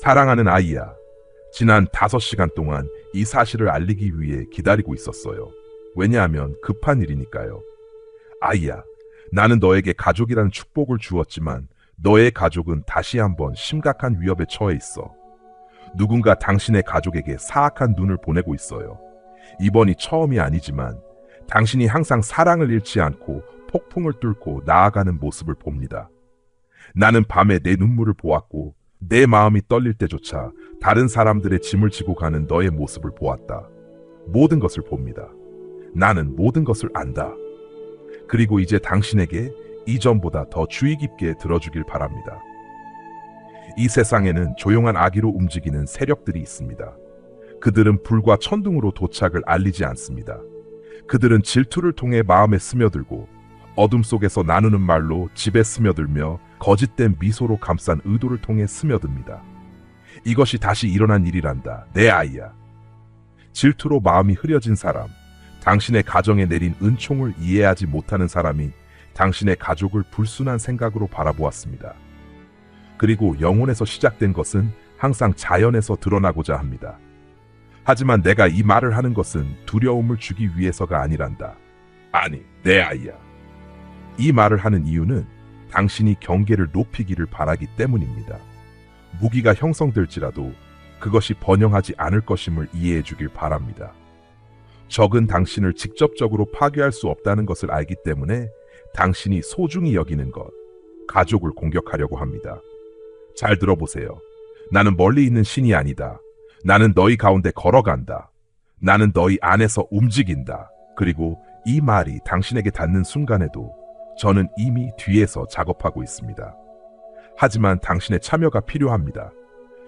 사랑하는 아이야, 지난 5시간 동안 이 사실을 알리기 위해 기다리고 있었어요. 왜냐하면 급한 일이니까요. 아이야, 나는 너에게 가족이라는 축복을 주었지만 너의 가족은 다시 한번 심각한 위협에 처해 있어. 누군가 당신의 가족에게 사악한 눈을 보내고 있어요. 이번이 처음이 아니지만 당신이 항상 사랑을 잃지 않고 폭풍을 뚫고 나아가는 모습을 봅니다. 나는 밤에 내 눈물을 보았고 내 마음이 떨릴 때조차 다른 사람들의 짐을 지고 가는 너의 모습을 보았다. 모든 것을 봅니다. 나는 모든 것을 안다. 그리고 이제 당신에게 이전보다 더 주의 깊게 들어주길 바랍니다. 이 세상에는 조용한 악의로 움직이는 세력들이 있습니다. 그들은 불과 천둥으로 도착을 알리지 않습니다. 그들은 질투를 통해 마음에 스며들고 어둠 속에서 나누는 말로 집에 스며들며 거짓된 미소로 감싼 의도를 통해 스며듭니다. 이것이 다시 일어난 일이란다, 내 아이야. 질투로 마음이 흐려진 사람, 당신의 가정에 내린 은총을 이해하지 못하는 사람이 당신의 가족을 불순한 생각으로 바라보았습니다. 그리고 영혼에서 시작된 것은 항상 자연에서 드러나고자 합니다. 하지만 내가 이 말을 하는 것은 두려움을 주기 위해서가 아니란다. 아니, 내 아이야. 이 말을 하는 이유는 당신이 경계를 높이기를 바라기 때문입니다. 무기가 형성될지라도 그것이 번영하지 않을 것임을 이해해 주길 바랍니다. 적은 당신을 직접적으로 파괴할 수 없다는 것을 알기 때문에 당신이 소중히 여기는 것, 가족을 공격하려고 합니다. 잘 들어보세요. 나는 멀리 있는 신이 아니다. 나는 너희 가운데 걸어간다. 나는 너희 안에서 움직인다. 그리고 이 말이 당신에게 닿는 순간에도 저는 이미 뒤에서 작업하고 있습니다. 하지만 당신의 참여가 필요합니다.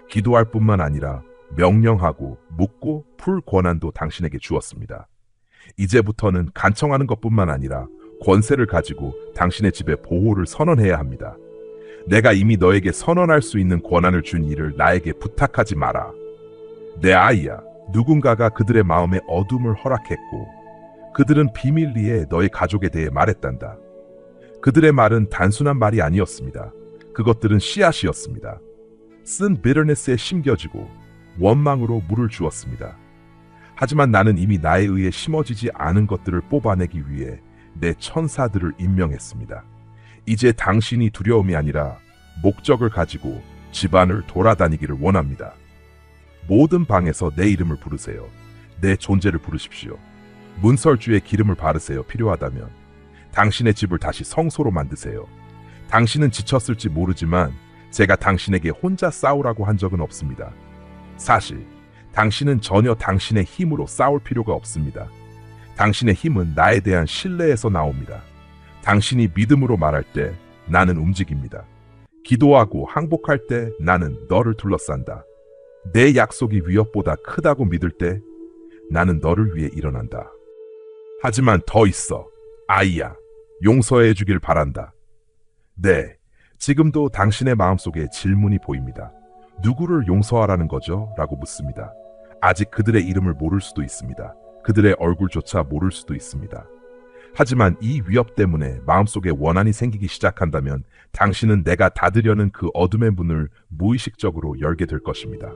기도할 뿐만 아니라 명령하고 묻고 풀 권한도 당신에게 주었습니다. 이제부터는 간청하는 것뿐만 아니라 권세를 가지고 당신의 집에 보호를 선언해야 합니다. 내가 이미 너에게 선언할 수 있는 권한을 준 일을 나에게 부탁하지 마라. 내 아이야, 누군가가 그들의 마음에 어둠을 허락했고 그들은 비밀리에 너의 가족에 대해 말했단다. 그들의 말은 단순한 말이 아니었습니다. 그것들은 씨앗이었습니다. 쓴 bitterness에 심겨지고 원망으로 물을 주었습니다. 하지만 나는 이미 나에 의해 심어지지 않은 것들을 뽑아내기 위해 내 천사들을 임명했습니다. 이제 당신이 두려움이 아니라 목적을 가지고 집안을 돌아다니기를 원합니다. 모든 방에서 내 이름을 부르세요. 내 존재를 부르십시오. 문설주에 기름을 바르세요. 필요하다면 당신의 집을 다시 성소로 만드세요. 당신은 지쳤을지 모르지만 제가 당신에게 혼자 싸우라고 한 적은 없습니다. 사실 당신은 전혀 당신의 힘으로 싸울 필요가 없습니다. 당신의 힘은 나에 대한 신뢰에서 나옵니다. 당신이 믿음으로 말할 때 나는 움직입니다. 기도하고 항복할 때 나는 너를 둘러싼다. 내 약속이 위협보다 크다고 믿을 때 나는 너를 위해 일어난다. 하지만 더 있어. 아이야, 용서해 주길 바란다. 네, 지금도 당신의 마음속에 질문이 보입니다. 누구를 용서하라는 거죠? 라고 묻습니다. 아직 그들의 이름을 모를 수도 있습니다. 그들의 얼굴조차 모를 수도 있습니다. 하지만 이 위협 때문에 마음속에 원한이 생기기 시작한다면 당신은 내가 닫으려는 그 어둠의 문을 무의식적으로 열게 될 것입니다.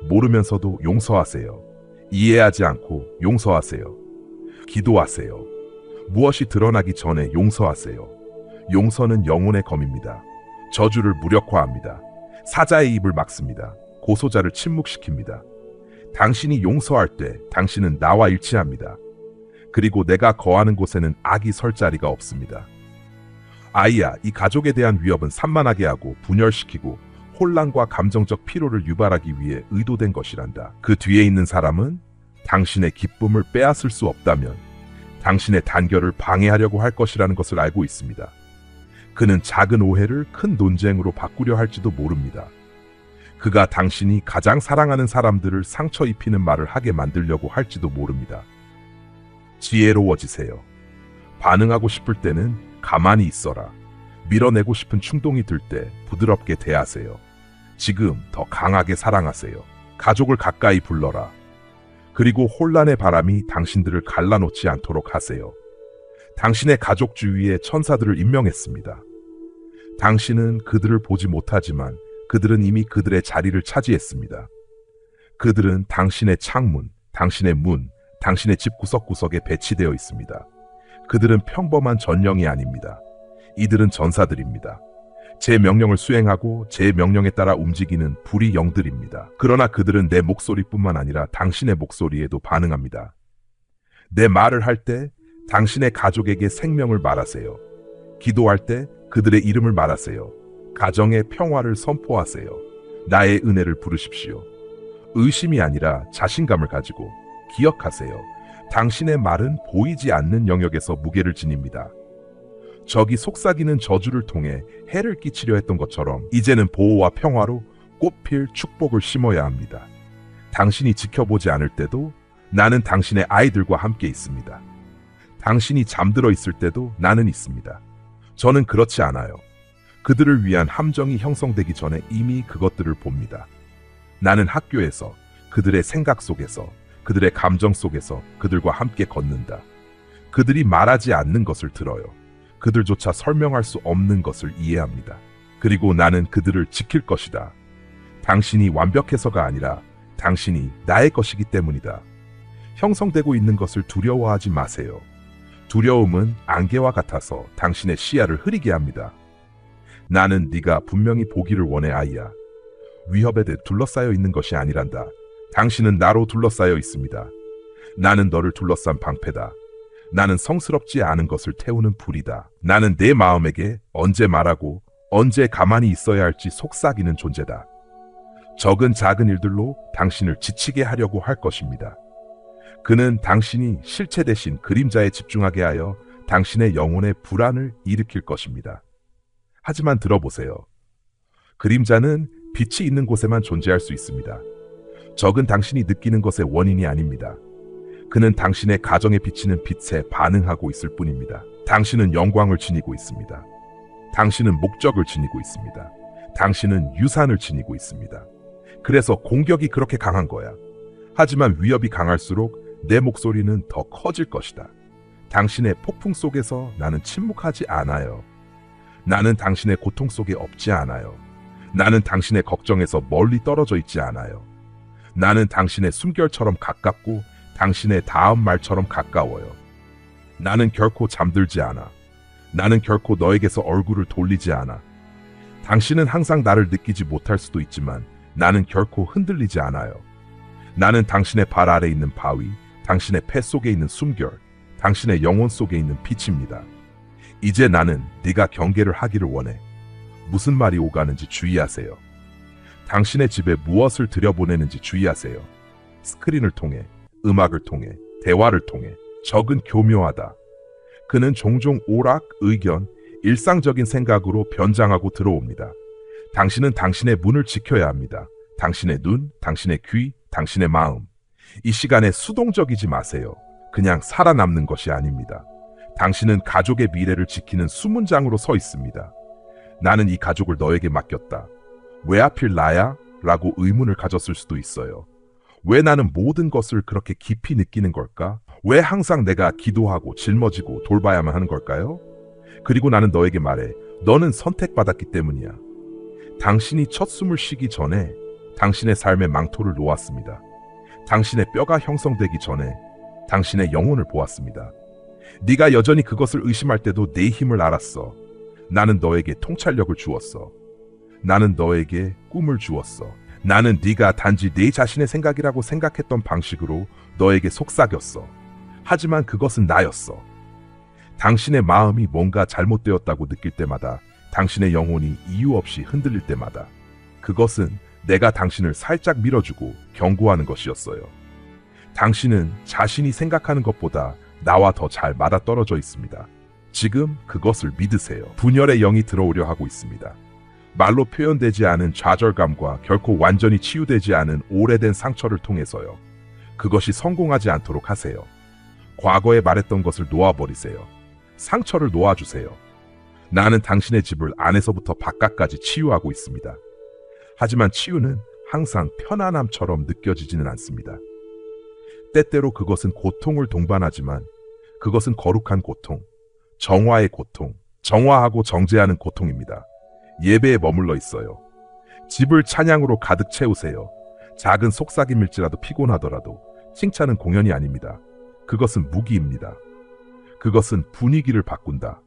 모르면서도 용서하세요. 이해하지 않고 용서하세요. 기도하세요. 무엇이 드러나기 전에 용서하세요. 용서는 영혼의 검입니다. 저주를 무력화합니다. 사자의 입을 막습니다. 고소자를 침묵시킵니다. 당신이 용서할 때 당신은 나와 일치합니다. 그리고 내가 거하는 곳에는 악이 설 자리가 없습니다. 아이야, 이 가족에 대한 위협은 산만하게 하고 분열시키고 혼란과 감정적 피로를 유발하기 위해 의도된 것이란다. 그 뒤에 있는 사람은 당신의 기쁨을 빼앗을 수 없다면 당신의 단결을 방해하려고 할 것이라는 것을 알고 있습니다. 그는 작은 오해를 큰 논쟁으로 바꾸려 할지도 모릅니다. 그가 당신이 가장 사랑하는 사람들을 상처 입히는 말을 하게 만들려고 할지도 모릅니다. 지혜로워지세요. 반응하고 싶을 때는 가만히 있어라. 밀어내고 싶은 충동이 들 때 부드럽게 대하세요. 지금 더 강하게 사랑하세요. 가족을 가까이 불러라. 그리고 혼란의 바람이 당신들을 갈라놓지 않도록 하세요. 당신의 가족 주위에 천사들을 임명했습니다. 당신은 그들을 보지 못하지만 그들은 이미 그들의 자리를 차지했습니다. 그들은 당신의 창문, 당신의 문, 당신의 집 구석구석에 배치되어 있습니다. 그들은 평범한 전령이 아닙니다. 이들은 전사들입니다. 제 명령을 수행하고 제 명령에 따라 움직이는 불의 영들입니다. 그러나 그들은 내 목소리뿐만 아니라 당신의 목소리에도 반응합니다. 내 말을 할 때 당신의 가족에게 생명을 말하세요. 기도할 때 그들의 이름을 말하세요. 가정의 평화를 선포하세요. 나의 은혜를 부르십시오. 의심이 아니라 자신감을 가지고 기억하세요. 당신의 말은 보이지 않는 영역에서 무게를 지닙니다. 적이 속삭이는 저주를 통해 해를 끼치려 했던 것처럼 이제는 보호와 평화로 꽃필 축복을 심어야 합니다. 당신이 지켜보지 않을 때도 나는 당신의 아이들과 함께 있습니다. 당신이 잠들어 있을 때도 나는 있습니다. 저는 그렇지 않아요. 그들을 위한 함정이 형성되기 전에 이미 그것들을 봅니다. 나는 학교에서, 그들의 생각 속에서, 그들의 감정 속에서 그들과 함께 걷는다. 그들이 말하지 않는 것을 들어요. 그들조차 설명할 수 없는 것을 이해합니다. 그리고 나는 그들을 지킬 것이다. 당신이 완벽해서가 아니라 당신이 나의 것이기 때문이다. 형성되고 있는 것을 두려워하지 마세요. 두려움은 안개와 같아서 당신의 시야를 흐리게 합니다. 나는 네가 분명히 보기를 원해, 아이야. 위협에 둘러싸여 있는 것이 아니란다. 당신은 나로 둘러싸여 있습니다. 나는 너를 둘러싼 방패다. 나는 성스럽지 않은 것을 태우는 불이다. 나는 내 마음에게 언제 말하고 언제 가만히 있어야 할지 속삭이는 존재다. 적은 작은 일들로 당신을 지치게 하려고 할 것입니다. 그는 당신이 실체 대신 그림자에 집중하게 하여 당신의 영혼의 불안을 일으킬 것입니다. 하지만 들어보세요. 그림자는 빛이 있는 곳에만 존재할 수 있습니다. 적은 당신이 느끼는 것의 원인이 아닙니다. 그는 당신의 가정에 비치는 빛에 반응하고 있을 뿐입니다. 당신은 영광을 지니고 있습니다. 당신은 목적을 지니고 있습니다. 당신은 유산을 지니고 있습니다. 그래서 공격이 그렇게 강한 거야. 하지만 위협이 강할수록 내 목소리는 더 커질 것이다. 당신의 폭풍 속에서 나는 침묵하지 않아요. 나는 당신의 고통 속에 없지 않아요. 나는 당신의 걱정에서 멀리 떨어져 있지 않아요. 나는 당신의 숨결처럼 가깝고 당신의 다음 말처럼 가까워요. 나는 결코 잠들지 않아. 나는 결코 너에게서 얼굴을 돌리지 않아. 당신은 항상 나를 느끼지 못할 수도 있지만 나는 결코 흔들리지 않아요. 나는 당신의 발 아래 있는 바위, 당신의 폐 속에 있는 숨결, 당신의 영혼 속에 있는 빛입니다. 이제 나는 네가 경계를 하기를 원해. 무슨 말이 오가는지 주의하세요. 당신의 집에 무엇을 들여보내는지 주의하세요. 스크린을 통해, 음악을 통해, 대화를 통해. 적은 교묘하다. 그는 종종 오락, 의견, 일상적인 생각으로 변장하고 들어옵니다. 당신은 당신의 문을 지켜야 합니다. 당신의 눈, 당신의 귀, 당신의 마음. 이 시간에 수동적이지 마세요. 그냥 살아남는 것이 아닙니다. 당신은 가족의 미래를 지키는 수문장으로 서 있습니다. 나는 이 가족을 너에게 맡겼다. 왜 하필 나야? 라고 의문을 가졌을 수도 있어요. 왜 나는 모든 것을 그렇게 깊이 느끼는 걸까? 왜 항상 내가 기도하고 짊어지고 돌봐야만 하는 걸까요? 그리고 나는 너에게 말해. 너는 선택받았기 때문이야. 당신이 첫 숨을 쉬기 전에 당신의 삶의 망토를 놓았습니다. 당신의 뼈가 형성되기 전에 당신의 영혼을 보았습니다. 네가 여전히 그것을 의심할 때도 내 힘을 알았어. 나는 너에게 통찰력을 주었어. 나는 너에게 꿈을 주었어. 나는 네가 단지 내 자신의 생각이라고 생각했던 방식으로 너에게 속삭였어. 하지만 그것은 나였어. 당신의 마음이 뭔가 잘못되었다고 느낄 때마다, 당신의 영혼이 이유 없이 흔들릴 때마다, 그것은 내가 당신을 살짝 밀어주고 경고하는 것이었어요. 당신은 자신이 생각하는 것보다 나와 더 잘 맞아떨어져 있습니다. 지금 그것을 믿으세요. 분열의 영이 들어오려 하고 있습니다. 말로 표현되지 않은 좌절감과 결코 완전히 치유되지 않은 오래된 상처를 통해서요. 그것이 성공하지 않도록 하세요. 과거에 말했던 것을 놓아버리세요. 상처를 놓아주세요. 나는 당신의 집을 안에서부터 바깥까지 치유하고 있습니다. 하지만 치유는 항상 편안함처럼 느껴지지는 않습니다. 때때로 그것은 고통을 동반하지만 그것은 거룩한 고통, 정화의 고통, 정화하고 정제하는 고통입니다. 예배에 머물러 있어요. 집을 찬양으로 가득 채우세요. 작은 속삭임일지라도 피곤하더라도 칭찬은 공연이 아닙니다. 그것은 무기입니다. 그것은 분위기를 바꾼다.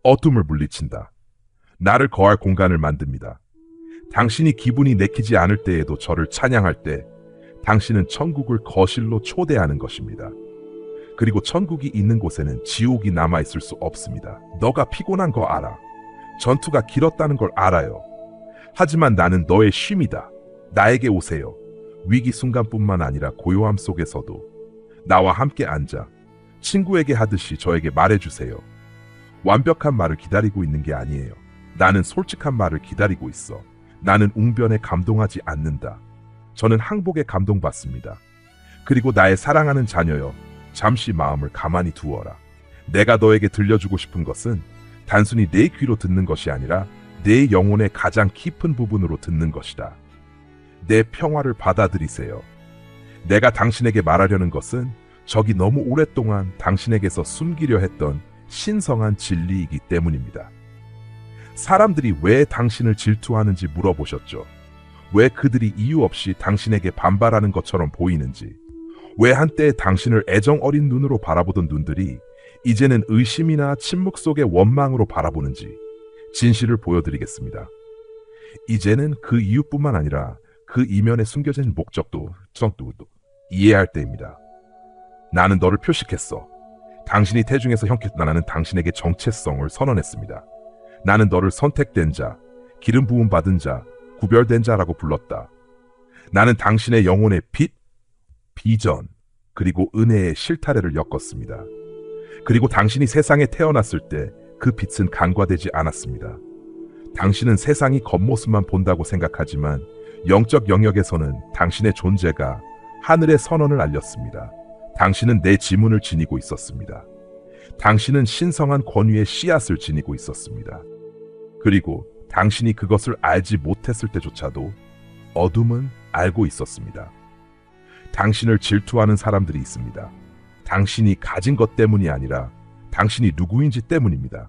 어둠을 물리친다. 나를 거할 공간을 만듭니다. 당신이 기분이 내키지 않을 때에도 저를 찬양할 때 당신은 천국을 거실로 초대하는 것입니다. 그리고 천국이 있는 곳에는 지옥이 남아있을 수 없습니다. 너가 피곤한 거 알아. 전투가 길었다는 걸 알아요. 하지만 나는 너의 쉼이다. 나에게 오세요. 위기 순간뿐만 아니라 고요함 속에서도 나와 함께 앉아 친구에게 하듯이 저에게 말해주세요. 완벽한 말을 기다리고 있는 게 아니에요. 나는 솔직한 말을 기다리고 있어. 나는 웅변에 감동하지 않는다. 저는 항복에 감동받습니다. 그리고 나의 사랑하는 자녀여, 잠시 마음을 가만히 두어라. 내가 너에게 들려주고 싶은 것은 단순히 내 귀로 듣는 것이 아니라 내 영혼의 가장 깊은 부분으로 듣는 것이다. 내 평화를 받아들이세요. 내가 당신에게 말하려는 것은 적이 너무 오랫동안 당신에게서 숨기려 했던 신성한 진리이기 때문입니다. 사람들이 왜 당신을 질투하는지 물어보셨죠? 왜 그들이 이유 없이 당신에게 반발하는 것처럼 보이는지, 왜 한때 당신을 애정 어린 눈으로 바라보던 눈들이 이제는 의심이나 침묵 속의 원망으로 바라보는지 진실을 보여드리겠습니다. 이제는 그 이유뿐만 아니라 그 이면에 숨겨진 목적도 이해할 때입니다. 나는 너를 표식했어. 당신이 태중에서 형켰던 나는 당신에게 정체성을 선언했습니다. 나는 너를 선택된 자, 기름 부음 받은 자, 구별된 자라고 불렀다. 나는 당신의 영혼의 빛, 비전, 그리고 은혜의 실타래를 엮었습니다. 그리고 당신이 세상에 태어났을 때 그 빛은 간과되지 않았습니다. 당신은 세상이 겉모습만 본다고 생각하지만 영적 영역에서는 당신의 존재가 하늘의 선언을 알렸습니다. 당신은 내 지문을 지니고 있었습니다. 당신은 신성한 권위의 씨앗을 지니고 있었습니다. 그리고 당신이 그것을 알지 못했을 때조차도 어둠은 알고 있었습니다. 당신을 질투하는 사람들이 있습니다. 당신이 가진 것 때문이 아니라 당신이 누구인지 때문입니다.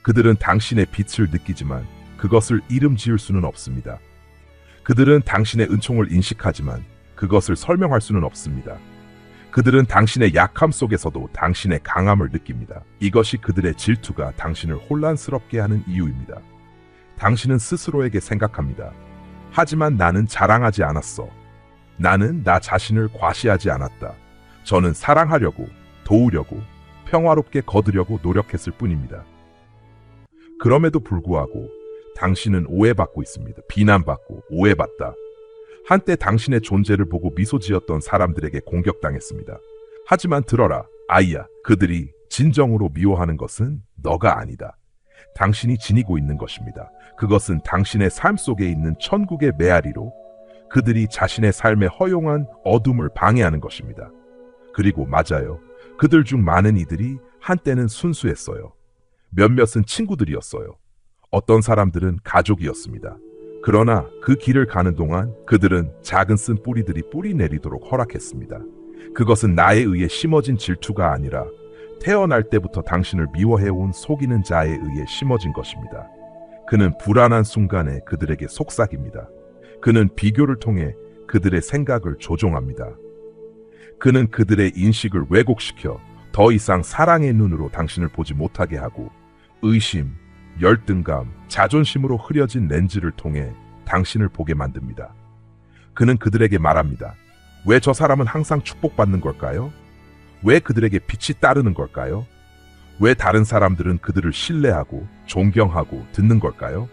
그들은 당신의 빛을 느끼지만 그것을 이름 지을 수는 없습니다. 그들은 당신의 은총을 인식하지만 그것을 설명할 수는 없습니다. 그들은 당신의 약함 속에서도 당신의 강함을 느낍니다. 이것이 그들의 질투가 당신을 혼란스럽게 하는 이유입니다. 당신은 스스로에게 생각합니다. 하지만 나는 자랑하지 않았어. 나는 나 자신을 과시하지 않았다. 저는 사랑하려고, 도우려고, 평화롭게 거두려고 노력했을 뿐입니다. 그럼에도 불구하고 당신은 오해받고 있습니다. 비난받고 오해받다. 한때 당신의 존재를 보고 미소 지었던 사람들에게 공격당했습니다. 하지만 들어라, 아이야. 그들이 진정으로 미워하는 것은 너가 아니다. 당신이 지니고 있는 것입니다. 그것은 당신의 삶 속에 있는 천국의 메아리로 그들이 자신의 삶에 허용한 어둠을 방해하는 것입니다. 그리고 맞아요. 그들 중 많은 이들이 한때는 순수했어요. 몇몇은 친구들이었어요. 어떤 사람들은 가족이었습니다. 그러나 그 길을 가는 동안 그들은 작은 쓴 뿌리들이 뿌리 내리도록 허락했습니다. 그것은 나에 의해 심어진 질투가 아니라 태어날 때부터 당신을 미워해온 속이는 자에 의해 심어진 것입니다. 그는 불안한 순간에 그들에게 속삭입니다. 그는 비교를 통해 그들의 생각을 조종합니다. 그는 그들의 인식을 왜곡시켜 더 이상 사랑의 눈으로 당신을 보지 못하게 하고 의심, 열등감, 자존심으로 흐려진 렌즈를 통해 당신을 보게 만듭니다. 그는 그들에게 말합니다. 왜 저 사람은 항상 축복받는 걸까요? 왜 그들에게 빛이 따르는 걸까요? 왜 다른 사람들은 그들을 신뢰하고 존경하고 듣는 걸까요?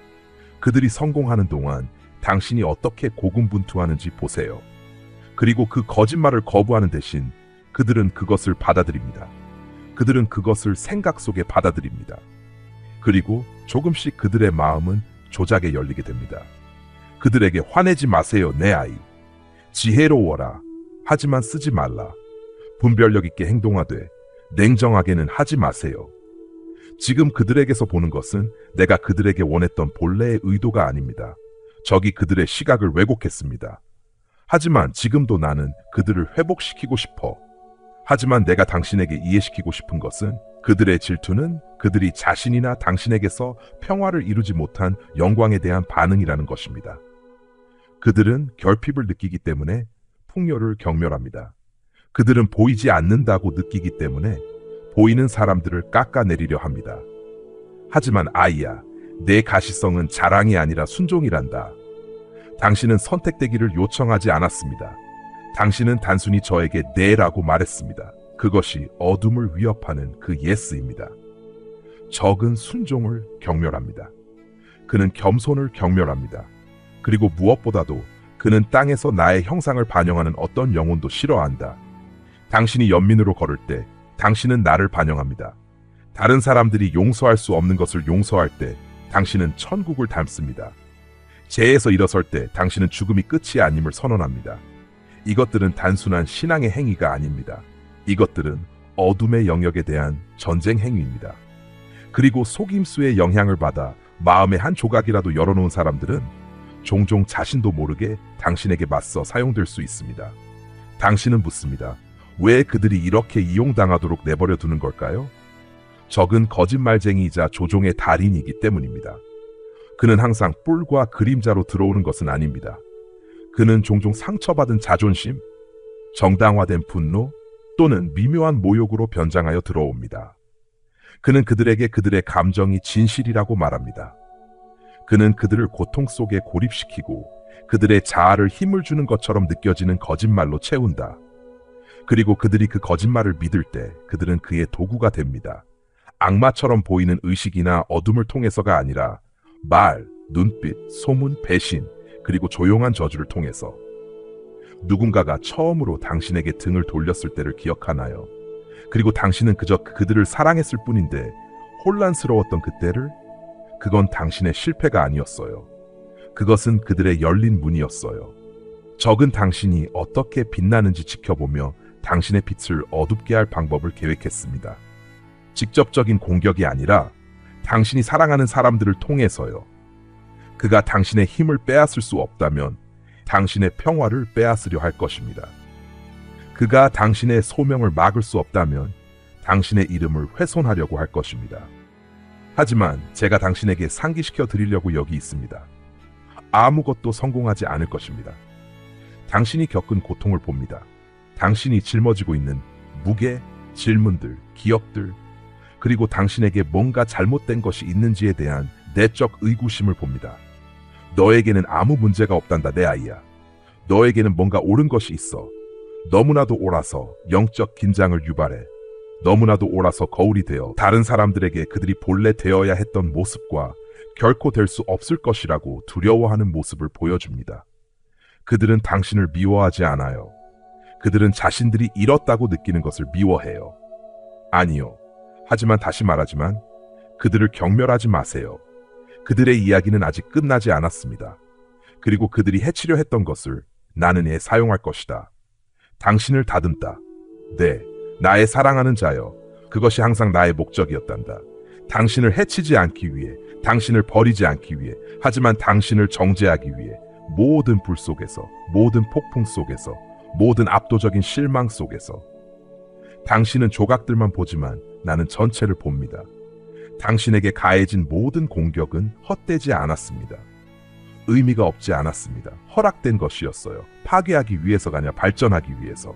그들이 성공하는 동안 당신이 어떻게 고군분투하는지 보세요. 그리고 그 거짓말을 거부하는 대신 그들은 그것을 받아들입니다. 그들은 그것을 생각 속에 받아들입니다. 그리고 조금씩 그들의 마음은 조작에 열리게 됩니다. 그들에게 화내지 마세요, 내 아이. 지혜로워라. 하지만 쓰지 말라. 분별력 있게 행동하되 냉정하게는 하지 마세요. 지금 그들에게서 보는 것은 내가 그들에게 원했던 본래의 의도가 아닙니다. 적이 그들의 시각을 왜곡했습니다. 하지만 지금도 나는 그들을 회복시키고 싶어. 하지만 내가 당신에게 이해시키고 싶은 것은 그들의 질투는 그들이 자신이나 당신에게서 평화를 이루지 못한 영광에 대한 반응이라는 것입니다. 그들은 결핍을 느끼기 때문에 풍요를 경멸합니다. 그들은 보이지 않는다고 느끼기 때문에 보이는 사람들을 깎아내리려 합니다. 하지만 아이야, 내 가시성은 자랑이 아니라 순종이란다. 당신은 선택되기를 요청하지 않았습니다. 당신은 단순히 저에게 네라고 말했습니다. 그것이 어둠을 위협하는 그 예스입니다. 적은 순종을 경멸합니다. 그는 겸손을 경멸합니다. 그리고 무엇보다도 그는 땅에서 나의 형상을 반영하는 어떤 영혼도 싫어한다. 당신이 연민으로 걸을 때 당신은 나를 반영합니다. 다른 사람들이 용서할 수 없는 것을 용서할 때 당신은 천국을 닮습니다. 재에서 일어설 때 당신은 죽음이 끝이 아님을 선언합니다. 이것들은 단순한 신앙의 행위가 아닙니다. 이것들은 어둠의 영역에 대한 전쟁 행위입니다. 그리고 속임수의 영향을 받아 마음의 한 조각이라도 열어놓은 사람들은 종종 자신도 모르게 당신에게 맞서 사용될 수 있습니다. 당신은 묻습니다. 왜 그들이 이렇게 이용당하도록 내버려 두는 걸까요? 적은 거짓말쟁이이자 조종의 달인이기 때문입니다. 그는 항상 뿔과 그림자로 들어오는 것은 아닙니다. 그는 종종 상처받은 자존심, 정당화된 분노 또는 미묘한 모욕으로 변장하여 들어옵니다. 그는 그들에게 그들의 감정이 진실이라고 말합니다. 그는 그들을 고통 속에 고립시키고 그들의 자아를 힘을 주는 것처럼 느껴지는 거짓말로 채운다. 그리고 그들이 그 거짓말을 믿을 때 그들은 그의 도구가 됩니다. 악마처럼 보이는 의식이나 어둠을 통해서가 아니라 말, 눈빛, 소문, 배신, 그리고 조용한 저주를 통해서. 누군가가 처음으로 당신에게 등을 돌렸을 때를 기억하나요? 그리고 당신은 그저 그들을 사랑했을 뿐인데 혼란스러웠던 그때를? 그건 당신의 실패가 아니었어요. 그것은 그들의 열린 문이었어요. 적은 당신이 어떻게 빛나는지 지켜보며 당신의 빛을 어둡게 할 방법을 계획했습니다. 직접적인 공격이 아니라 당신이 사랑하는 사람들을 통해서요. 그가 당신의 힘을 빼앗을 수 없다면 당신의 평화를 빼앗으려 할 것입니다. 그가 당신의 소명을 막을 수 없다면 당신의 이름을 훼손하려고 할 것입니다. 하지만 제가 당신에게 상기시켜 드리려고 여기 있습니다. 아무것도 성공하지 않을 것입니다. 당신이 겪은 고통을 봅니다. 당신이 짊어지고 있는 무게, 질문들, 기억들, 그리고 당신에게 뭔가 잘못된 것이 있는지에 대한 내적 의구심을 봅니다. 너에게는 아무 문제가 없단다, 내 아이야. 너에게는 뭔가 옳은 것이 있어. 너무나도 옳아서 영적 긴장을 유발해. 너무나도 옳아서 거울이 되어 다른 사람들에게 그들이 본래 되어야 했던 모습과 결코 될 수 없을 것이라고 두려워하는 모습을 보여줍니다. 그들은 당신을 미워하지 않아요. 그들은 자신들이 잃었다고 느끼는 것을 미워해요. 아니요. 하지만 다시 말하지만 그들을 경멸하지 마세요. 그들의 이야기는 아직 끝나지 않았습니다. 그리고 그들이 해치려 했던 것을 나는 사용할 것이다. 당신을 다듬다. 네, 나의 사랑하는 자여. 그것이 항상 나의 목적이었단다. 당신을 해치지 않기 위해, 당신을 버리지 않기 위해, 하지만 당신을 정죄하기 위해 모든 불 속에서, 모든 폭풍 속에서, 모든 압도적인 실망 속에서. 당신은 조각들만 보지만 나는 전체를 봅니다. 당신에게 가해진 모든 공격은 헛되지 않았습니다. 의미가 없지 않았습니다. 허락된 것이었어요. 파괴하기 위해서가 아니라 발전하기 위해서.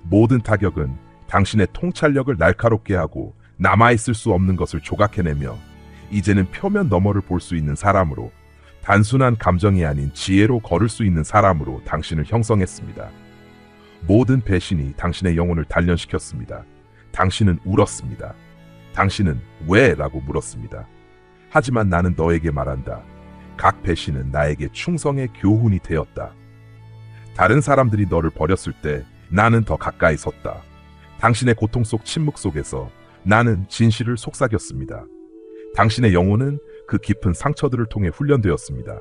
모든 타격은 당신의 통찰력을 날카롭게 하고 남아있을 수 없는 것을 조각해내며 이제는 표면 너머를 볼 수 있는 사람으로, 단순한 감정이 아닌 지혜로 걸을 수 있는 사람으로 당신을 형성했습니다. 모든 배신이 당신의 영혼을 단련시켰습니다. 당신은 울었습니다. 당신은 왜? 라고 물었습니다. 하지만 나는 너에게 말한다. 각 배신은 나에게 충성의 교훈이 되었다. 다른 사람들이 너를 버렸을 때 나는 더 가까이 섰다. 당신의 고통 속 침묵 속에서 나는 진실을 속삭였습니다. 당신의 영혼은 그 깊은 상처들을 통해 훈련되었습니다.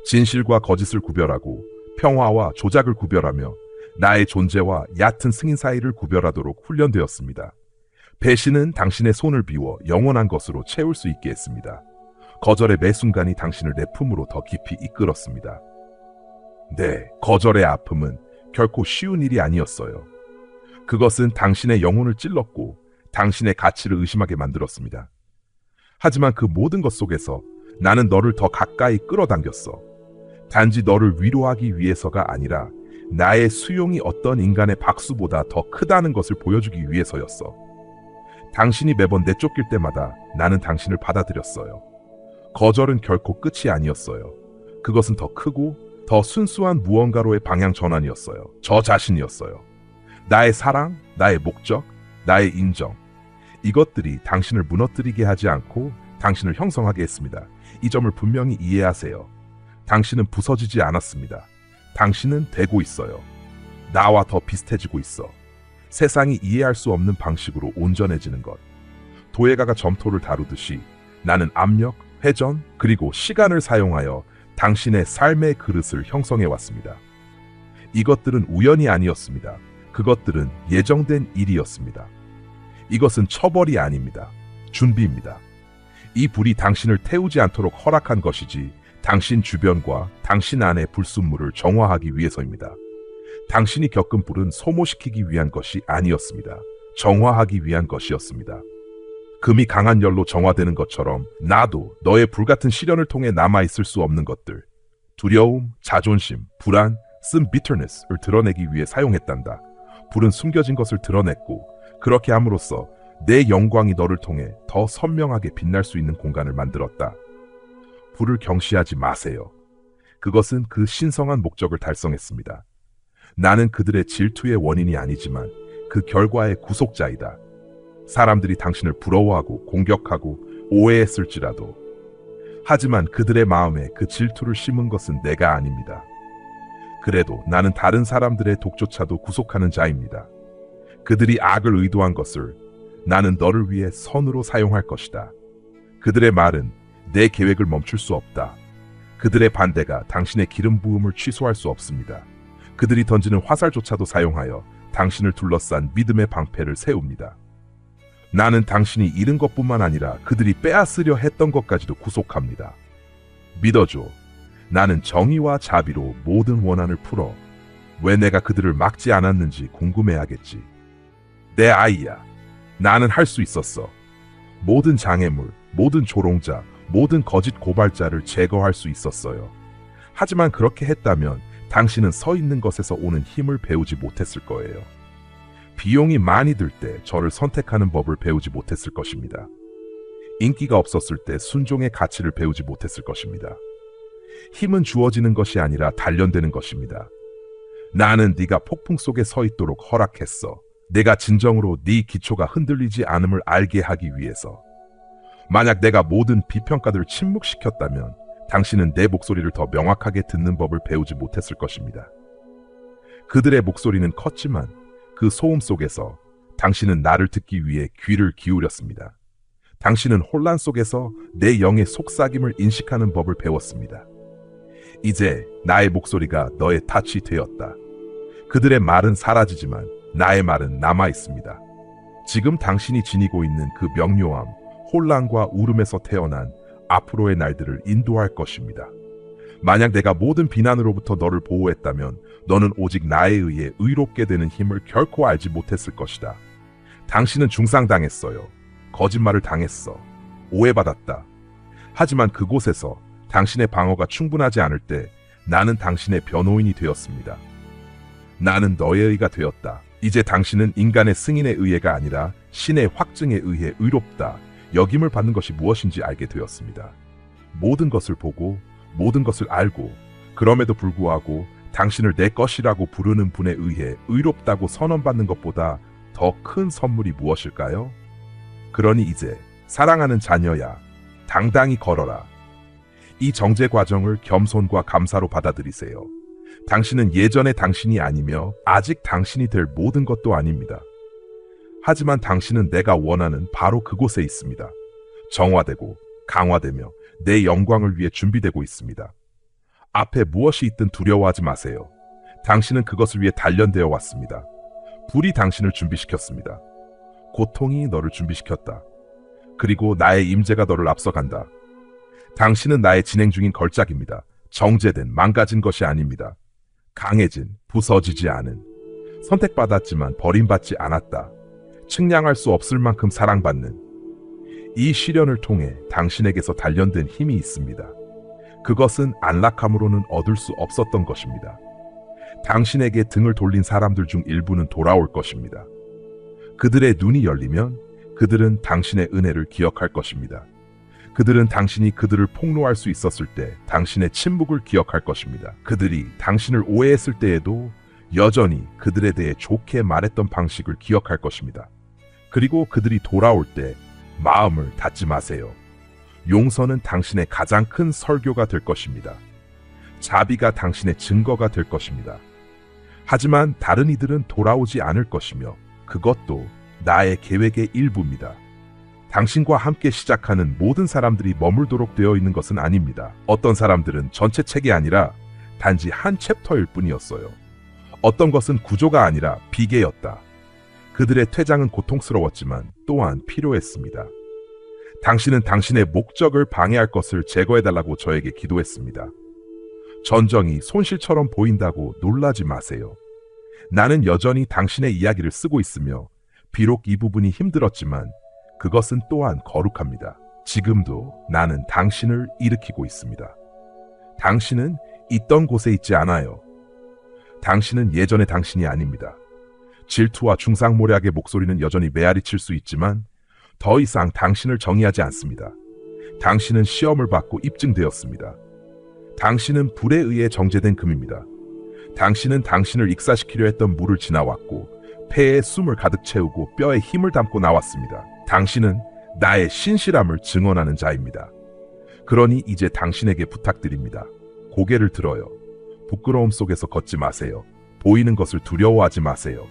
진실과 거짓을 구별하고 평화와 조작을 구별하며 나의 존재와 얕은 승인 사이를 구별하도록 훈련되었습니다. 배신은 당신의 손을 비워 영원한 것으로 채울 수 있게 했습니다. 거절의 매 순간이 당신을 내 품으로 더 깊이 이끌었습니다. 네, 거절의 아픔은 결코 쉬운 일이 아니었어요. 그것은 당신의 영혼을 찔렀고 당신의 가치를 의심하게 만들었습니다. 하지만 그 모든 것 속에서 나는 너를 더 가까이 끌어당겼어. 단지 너를 위로하기 위해서가 아니라 나의 수용이 어떤 인간의 박수보다 더 크다는 것을 보여주기 위해서였어. 당신이 매번 내쫓길 때마다 나는 당신을 받아들였어요. 거절은 결코 끝이 아니었어요. 그것은 더 크고 더 순수한 무언가로의 방향 전환이었어요. 저 자신이었어요. 나의 사랑, 나의 목적, 나의 인정. 이것들이 당신을 무너뜨리게 하지 않고 당신을 형성하게 했습니다. 이 점을 분명히 이해하세요. 당신은 부서지지 않았습니다. 당신은 되고 있어요. 나와 더 비슷해지고 있어. 세상이 이해할 수 없는 방식으로 온전해지는 것. 도예가가 점토를 다루듯이 나는 압력, 회전, 그리고 시간을 사용하여 당신의 삶의 그릇을 형성해 왔습니다. 이것들은 우연이 아니었습니다. 그것들은 예정된 일이었습니다. 이것은 처벌이 아닙니다. 준비입니다. 이 불이 당신을 태우지 않도록 허락한 것이지 당신 주변과 당신 안의 불순물을 정화하기 위해서입니다. 당신이 겪은 불은 소모시키기 위한 것이 아니었습니다. 정화하기 위한 것이었습니다. 금이 강한 열로 정화되는 것처럼 나도 너의 불같은 시련을 통해 남아있을 수 없는 것들, 두려움, 자존심, 불안, 쓴 bitterness를 드러내기 위해 사용했단다. 불은 숨겨진 것을 드러냈고 그렇게 함으로써 내 영광이 너를 통해 더 선명하게 빛날 수 있는 공간을 만들었다. 불을 경시하지 마세요. 그것은 그 신성한 목적을 달성했습니다. 나는 그들의 질투의 원인이 아니지만 그 결과의 구속자이다. 사람들이 당신을 부러워하고 공격하고 오해했을지라도. 하지만 그들의 마음에 그 질투를 심은 것은 내가 아닙니다. 그래도 나는 다른 사람들의 독조차도 구속하는 자입니다. 그들이 악을 의도한 것을 나는 너를 위해 선으로 사용할 것이다. 그들의 말은 내 계획을 멈출 수 없다. 그들의 반대가 당신의 기름 부음을 취소할 수 없습니다. 그들이 던지는 화살조차도 사용하여 당신을 둘러싼 믿음의 방패를 세웁니다. 나는 당신이 잃은 것뿐만 아니라 그들이 빼앗으려 했던 것까지도 구속합니다. 믿어줘. 나는 정의와 자비로 모든 원한을 풀어. 왜 내가 그들을 막지 않았는지 궁금해하겠지. 내 아이야. 나는 할 수 있었어. 모든 장애물, 모든 조롱자, 모든 거짓 고발자를 제거할 수 있었어요. 하지만 그렇게 했다면 당신은 서 있는 것에서 오는 힘을 배우지 못했을 거예요. 비용이 많이 들 때 저를 선택하는 법을 배우지 못했을 것입니다. 인기가 없었을 때 순종의 가치를 배우지 못했을 것입니다. 힘은 주어지는 것이 아니라 단련되는 것입니다. 나는 네가 폭풍 속에 서 있도록 허락했어. 내가 진정으로 네 기초가 흔들리지 않음을 알게 하기 위해서. 만약 내가 모든 비평가들을 침묵시켰다면 당신은 내 목소리를 더 명확하게 듣는 법을 배우지 못했을 것입니다. 그들의 목소리는 컸지만 그 소음 속에서 당신은 나를 듣기 위해 귀를 기울였습니다. 당신은 혼란 속에서 내 영의 속삭임을 인식하는 법을 배웠습니다. 이제 나의 목소리가 너의 탓이 되었다. 그들의 말은 사라지지만 나의 말은 남아있습니다. 지금 당신이 지니고 있는 그 명료함, 혼란과 울음에서 태어난 앞으로의 날들을 인도할 것입니다. 만약 내가 모든 비난으로부터 너를 보호했다면 너는 오직 나에 의해 의롭게 되는 힘을 결코 알지 못했을 것이다. 당신은 중상당했어요. 거짓말을 당했어. 오해받았다. 하지만 그곳에서 당신의 방어가 충분하지 않을 때 나는 당신의 변호인이 되었습니다. 나는 너의 의가 되었다. 이제 당신은 인간의 승인의 의회가 아니라 신의 확증에 의해 의롭다. 여김을 받는 것이 무엇인지 알게 되었습니다. 모든 것을 보고 모든 것을 알고 그럼에도 불구하고 당신을 내 것이라고 부르는 분에 의해 의롭다고 선언받는 것보다 더 큰 선물이 무엇일까요? 그러니 이제 사랑하는 자녀야, 당당히 걸어라. 이 정죄 과정을 겸손과 감사로 받아들이세요. 당신은 예전의 당신이 아니며 아직 당신이 될 모든 것도 아닙니다. 하지만 당신은 내가 원하는 바로 그곳에 있습니다. 정화되고 강화되며 내 영광을 위해 준비되고 있습니다. 앞에 무엇이 있든 두려워하지 마세요. 당신은 그것을 위해 단련되어 왔습니다. 불이 당신을 준비시켰습니다. 고통이 너를 준비시켰다. 그리고 나의 임재가 너를 앞서간다. 당신은 나의 진행 중인 걸작입니다. 정제된, 망가진 것이 아닙니다. 강해진, 부서지지 않은, 선택받았지만 버림받지 않았다. 측량할 수 없을 만큼 사랑받는 이 시련을 통해 당신에게서 단련된 힘이 있습니다. 그것은 안락함으로는 얻을 수 없었던 것입니다. 당신에게 등을 돌린 사람들 중 일부는 돌아올 것입니다. 그들의 눈이 열리면 그들은 당신의 은혜를 기억할 것입니다. 그들은 당신이 그들을 폭로할 수 있었을 때 당신의 침묵을 기억할 것입니다. 그들이 당신을 오해했을 때에도 여전히 그들에 대해 좋게 말했던 방식을 기억할 것입니다. 그리고 그들이 돌아올 때 마음을 닫지 마세요. 용서는 당신의 가장 큰 설교가 될 것입니다. 자비가 당신의 증거가 될 것입니다. 하지만 다른 이들은 돌아오지 않을 것이며 그것도 나의 계획의 일부입니다. 당신과 함께 시작하는 모든 사람들이 머물도록 되어 있는 것은 아닙니다. 어떤 사람들은 전체 책이 아니라 단지 한 챕터일 뿐이었어요. 어떤 것은 구조가 아니라 비계였다. 그들의 퇴장은 고통스러웠지만 또한 필요했습니다. 당신은 당신의 목적을 방해할 것을 제거해달라고 저에게 기도했습니다. 전정이 손실처럼 보인다고 놀라지 마세요. 나는 여전히 당신의 이야기를 쓰고 있으며 비록 이 부분이 힘들었지만 그것은 또한 거룩합니다. 지금도 나는 당신을 일으키고 있습니다. 당신은 있던 곳에 있지 않아요. 당신은 예전의 당신이 아닙니다. 질투와 중상모략의 목소리는 여전히 메아리칠 수 있지만 더 이상 당신을 정의하지 않습니다. 당신은 시험을 받고 입증되었습니다. 당신은 불에 의해 정제된 금입니다. 당신은 당신을 익사시키려 했던 물을 지나왔고 폐에 숨을 가득 채우고 뼈에 힘을 담고 나왔습니다. 당신은 나의 신실함을 증언하는 자입니다. 그러니 이제 당신에게 부탁드립니다. 고개를 들어요. 부끄러움 속에서 걷지 마세요. 보이는 것을 두려워하지 마세요.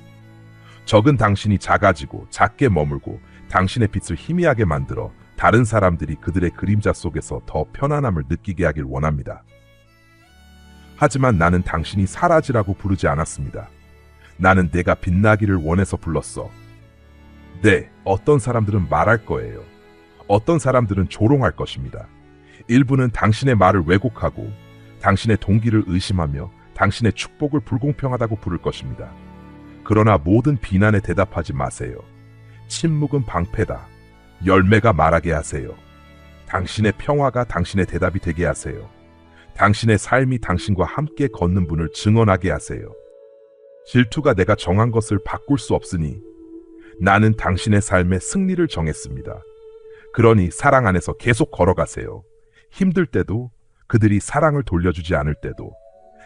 적은 당신이 작아지고 작게 머물고 당신의 빛을 희미하게 만들어 다른 사람들이 그들의 그림자 속에서 더 편안함을 느끼게 하길 원합니다. 하지만 나는 당신이 사라지라고 부르지 않았습니다. 나는 내가 빛나기를 원해서 불렀어. 네, 어떤 사람들은 말할 거예요. 어떤 사람들은 조롱할 것입니다. 일부는 당신의 말을 왜곡하고 당신의 동기를 의심하며 당신의 축복을 불공평하다고 부를 것입니다. 그러나 모든 비난에 대답하지 마세요. 침묵은 방패다. 열매가 말하게 하세요. 당신의 평화가 당신의 대답이 되게 하세요. 당신의 삶이 당신과 함께 걷는 분을 증언하게 하세요. 질투가 내가 정한 것을 바꿀 수 없으니 나는 당신의 삶의 승리를 정했습니다. 그러니 사랑 안에서 계속 걸어가세요. 힘들 때도, 그들이 사랑을 돌려주지 않을 때도.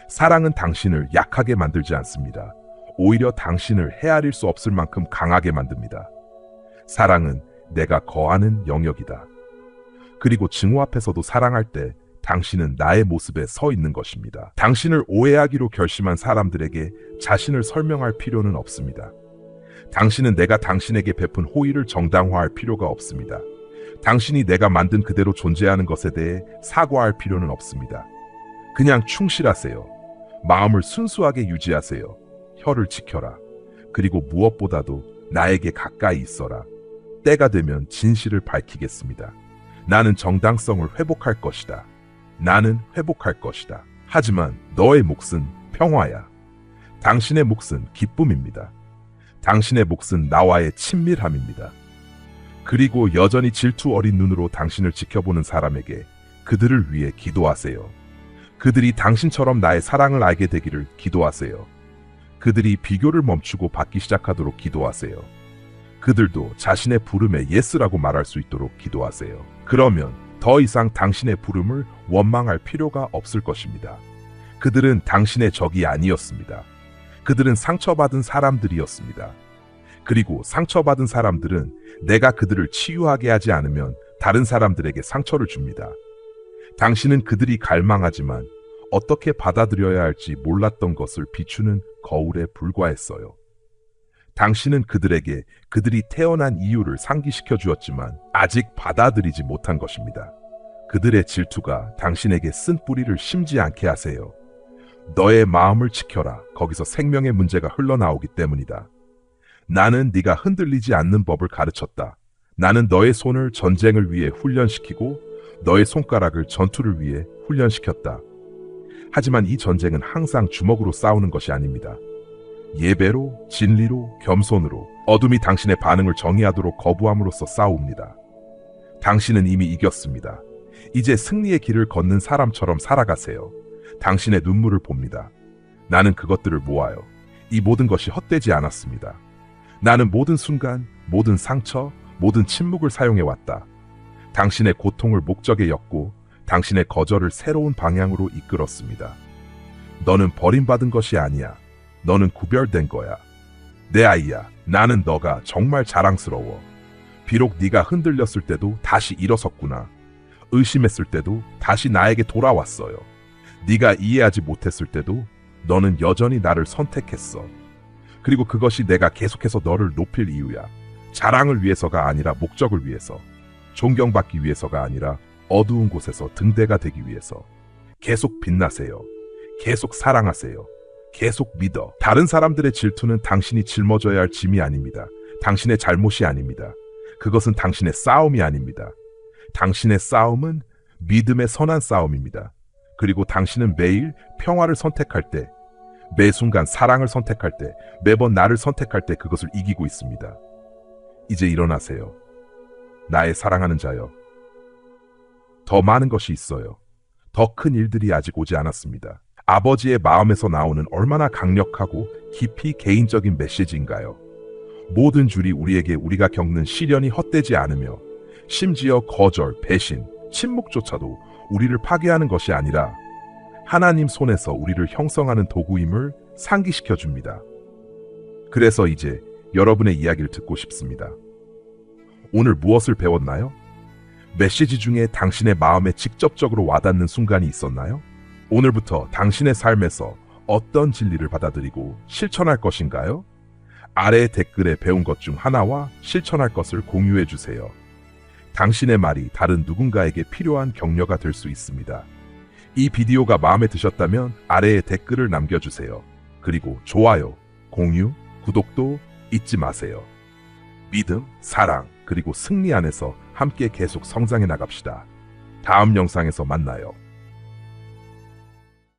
사랑은 당신을 약하게 만들지 않습니다. 오히려 당신을 헤아릴 수 없을 만큼 강하게 만듭니다. 사랑은 내가 거하는 영역이다. 그리고 증오 앞에서도 사랑할 때 당신은 나의 모습에 서 있는 것입니다. 당신을 오해하기로 결심한 사람들에게 자신을 설명할 필요는 없습니다. 당신은 내가 당신에게 베푼 호의를 정당화할 필요가 없습니다. 당신이 내가 만든 그대로 존재하는 것에 대해 사과할 필요는 없습니다. 그냥 충실하세요. 마음을 순수하게 유지하세요. 혀를 지켜라. 그리고 무엇보다도 나에게 가까이 있어라. 때가 되면 진실을 밝히겠습니다. 나는 정당성을 회복할 것이다. 나는 회복할 것이다. 하지만 너의 몫은 평화야. 당신의 몫은 기쁨입니다. 당신의 몫은 나와의 친밀함입니다. 그리고 여전히 질투 어린 눈으로 당신을 지켜보는 사람에게 그들을 위해 기도하세요. 그들이 당신처럼 나의 사랑을 알게 되기를 기도하세요. 그들이 비교를 멈추고 받기 시작하도록 기도하세요. 그들도 자신의 부름에 예스라고 말할 수 있도록 기도하세요. 그러면 더 이상 당신의 부름을 원망할 필요가 없을 것입니다. 그들은 당신의 적이 아니었습니다. 그들은 상처받은 사람들이었습니다. 그리고 상처받은 사람들은 내가 그들을 치유하게 하지 않으면 다른 사람들에게 상처를 줍니다. 당신은 그들이 갈망하지만 어떻게 받아들여야 할지 몰랐던 것을 비추는 거울에 불과했어요. 당신은 그들에게 그들이 태어난 이유를 상기시켜 주었지만 아직 받아들이지 못한 것입니다. 그들의 질투가 당신에게 쓴 뿌리를 심지 않게 하세요. 너의 마음을 지켜라. 거기서 생명의 문제가 흘러나오기 때문이다. 나는 네가 흔들리지 않는 법을 가르쳤다. 나는 너의 손을 전쟁을 위해 훈련시키고 너의 손가락을 전투를 위해 훈련시켰다. 하지만 이 전쟁은 항상 주먹으로 싸우는 것이 아닙니다. 예배로, 진리로, 겸손으로, 어둠이 당신의 반응을 정의하도록 거부함으로써 싸웁니다. 당신은 이미 이겼습니다. 이제 승리의 길을 걷는 사람처럼 살아가세요. 당신의 눈물을 봅니다. 나는 그것들을 모아요. 이 모든 것이 헛되지 않았습니다. 나는 모든 순간, 모든 상처, 모든 침묵을 사용해왔다. 당신의 고통을 목적에 엮고 당신의 거절을 새로운 방향으로 이끌었습니다. 너는 버림받은 것이 아니야. 너는 구별된 거야. 내 아이야, 나는 너가 정말 자랑스러워. 비록 네가 흔들렸을 때도 다시 일어섰구나. 의심했을 때도 다시 나에게 돌아왔어요. 네가 이해하지 못했을 때도 너는 여전히 나를 선택했어. 그리고 그것이 내가 계속해서 너를 높일 이유야. 자랑을 위해서가 아니라 목적을 위해서. 존경받기 위해서가 아니라 어두운 곳에서 등대가 되기 위해서. 계속 빛나세요. 계속 사랑하세요. 계속 믿어. 다른 사람들의 질투는 당신이 짊어져야 할 짐이 아닙니다. 당신의 잘못이 아닙니다. 그것은 당신의 싸움이 아닙니다. 당신의 싸움은 믿음의 선한 싸움입니다. 그리고 당신은 매일 평화를 선택할 때, 매 순간 사랑을 선택할 때, 매번 나를 선택할 때 그것을 이기고 있습니다. 이제 일어나세요. 나의 사랑하는 자여. 더 많은 것이 있어요. 더 큰 일들이 아직 오지 않았습니다. 아버지의 마음에서 나오는 얼마나 강력하고 깊이 개인적인 메시지인가요? 모든 줄이 우리에게 우리가 겪는 시련이 헛되지 않으며 심지어 거절, 배신, 침묵조차도 우리를 파괴하는 것이 아니라 하나님 손에서 우리를 형성하는 도구임을 상기시켜 줍니다. 그래서 이제 여러분의 이야기를 듣고 싶습니다. 오늘 무엇을 배웠나요? 메시지 중에 당신의 마음에 직접적으로 와닿는 순간이 있었나요? 오늘부터 당신의 삶에서 어떤 진리를 받아들이고 실천할 것인가요? 아래의 댓글에 배운 것 중 하나와 실천할 것을 공유해 주세요. 당신의 말이 다른 누군가에게 필요한 격려가 될 수 있습니다. 이 비디오가 마음에 드셨다면 아래에 댓글을 남겨주세요. 그리고 좋아요, 공유, 구독도 잊지 마세요. 믿음, 사랑, 그리고 승리 안에서 함께 계속 성장해 나갑시다. 다음 영상에서 만나요.